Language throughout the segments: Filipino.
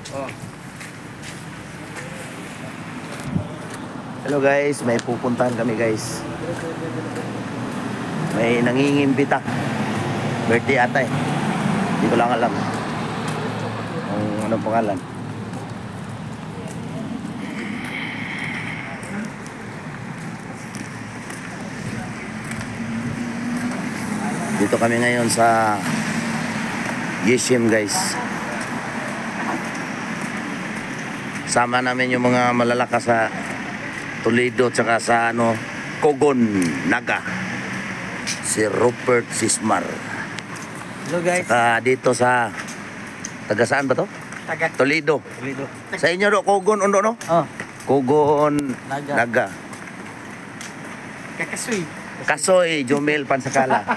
Oh. Hello guys, may pupuntahan kami guys. May nangingimbita. Birthday ata eh. Hindi ko lang alam kung anong pangalan. Dito kami ngayon sa Yeshim guys. Sama namin yung mga malalakas sa Toledo tsaka sa Cogon, Naga. Si Rupert Sismar. Hello guys. Saka dito sa taga saan ba to? Taga Toledo. Toledo. Sa inyo do Cogon undo no? Oh. Cogon, Naga. Naga. Kakasuy. Kasoy, Jomel Pansakala.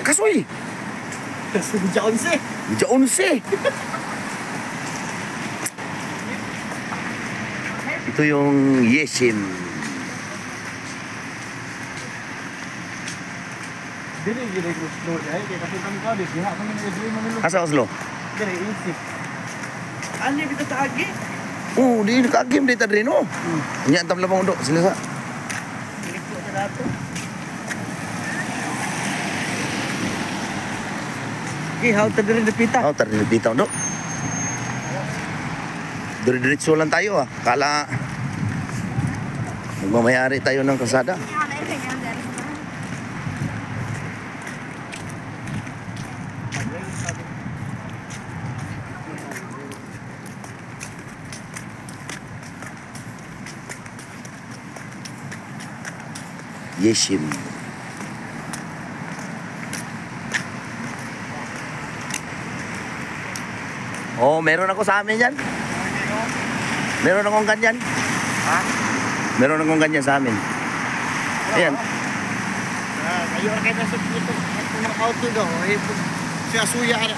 Kasoy. Kasoy Jaonse. Jaonse. Ito yung Yeshim. Dili gid ko slow ay kay kasi kami ka di ha kami nagdili man nilo. Asa Oslo? Dili isip. Ani bitaw taagi? Oh, di nakagim dito rin no. Nya tam lamang do sila sa. Dili ko sa dato. Okay, how to dili dipita? Oh, tara bitaw do. Dire-diretso lang tayo ah. Kala magmamayari tayo ng kalsada. Yeshim. Oh, meron ako sa amin yan. Meron akong ganyan. Ha? Meron akong ganyan sa amin. Ayan. Kayo ra kay nasa ito mga auto do, ay siya suya ana.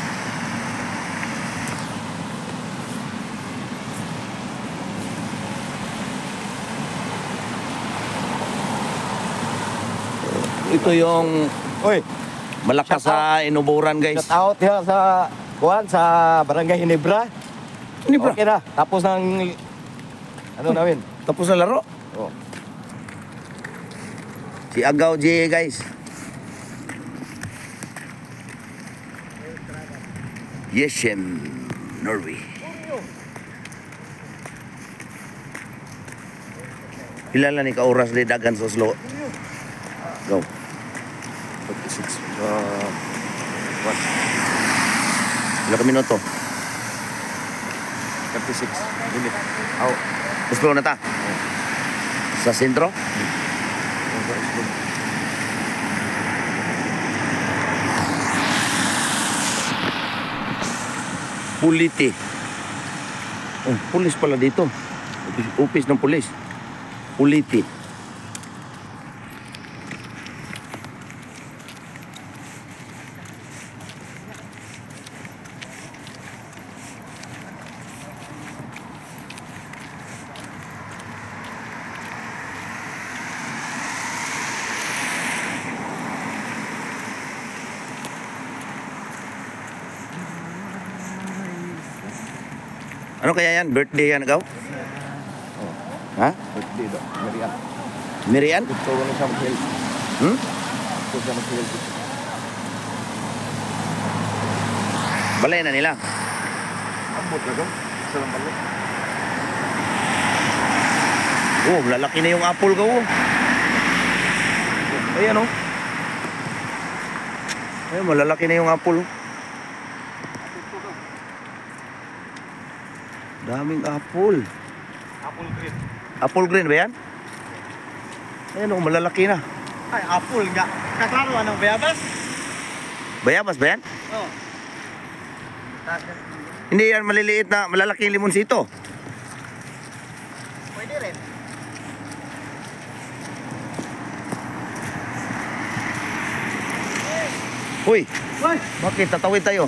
Ito yung Oy, malakas sa inuburan guys. shout out ya sa kuan sa Barangay Hinebra. Hinebra? Okay na. Tapos ng ano namin? Tapos na laro. Oh. Si Agaw J guys. Yeshim, Norway. Kilala ni ka-oras di dagan sa Oslo. Go. 46. What? Ilan ka minuto? 36 minutes. Oh. Oslo na ta? Sa sentro? Puliti. Oh, pulis pala dito. Upis ng pulis. Puliti. Ano kaya yan? Birthday yan, Agaw? Ha? Birthday do. Marian. Mirian? Ito wala sa mag-help. Hmm? Ito sa mag-help. Balay na nila. Ambot na do. Sa balik. Oh, lalaki na yung apple ko. Oh. Ayan oh. Ayan, malalaki na yung apple. Oh. Daming apple. Apple green. Apple green ba yan? Ayan oh, malalaki na. Ay, apple nga. Kaklaro anong bayabas? Bayabas ba yan? Oh. Hindi yan maliliit na malalaking limonsito. Pwede rin. Uy, Hoy! bakit tatawid tayo?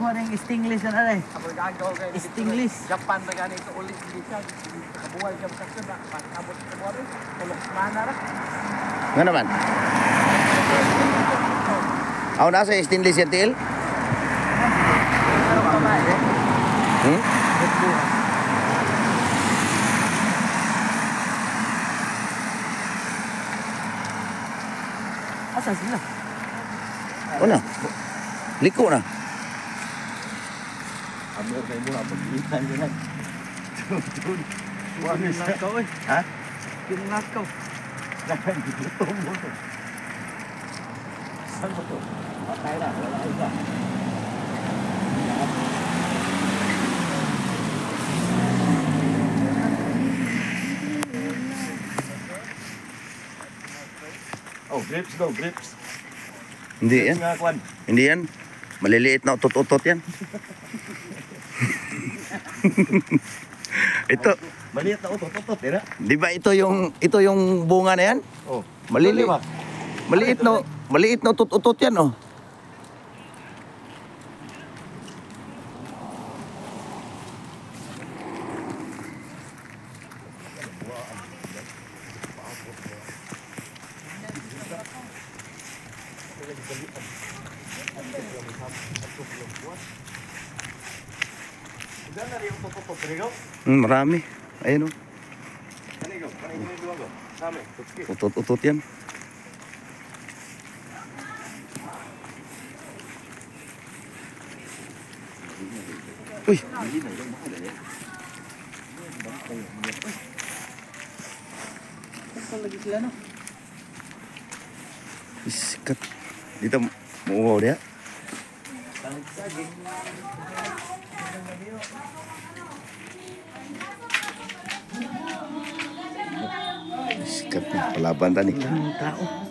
kuha ng stingless na rin. Ako gagaw kayo. Stingless. Japan na ganito ulit hindi siya. Kabuhay siya kasi na. Pasabot sa kabuhay. Tulok mana ra. Nga naman. Ako nasa stainless yan, Til? Pero babae. Hmm? Asa sila? O na. Liko na. Amo kayo mo pag-itan nila. Pinakaw eh. Ha? Pinakaw. Dito mo. Saan ba to? Patay na. Wala isa. Oh, grips daw, grips. Hindi yan. Nga kwan. Hindi yan. Maliliit na utot-utot yan. Ito, Maliit na utot, tira. di ba ito yung bunga na yan? Oh. Maliliit. Maliit na utot-utot yan, oh. Diyan na rin yung utot, tira. Marami. Ayun, oh. Kanigo, kanigo yung duwago. Sami, tutski. Utot-utot yan. Uy! Saan lagi sila no? Sikat. Dito, muuwaw dia. Sikat na. Palaban tani. Ang tao.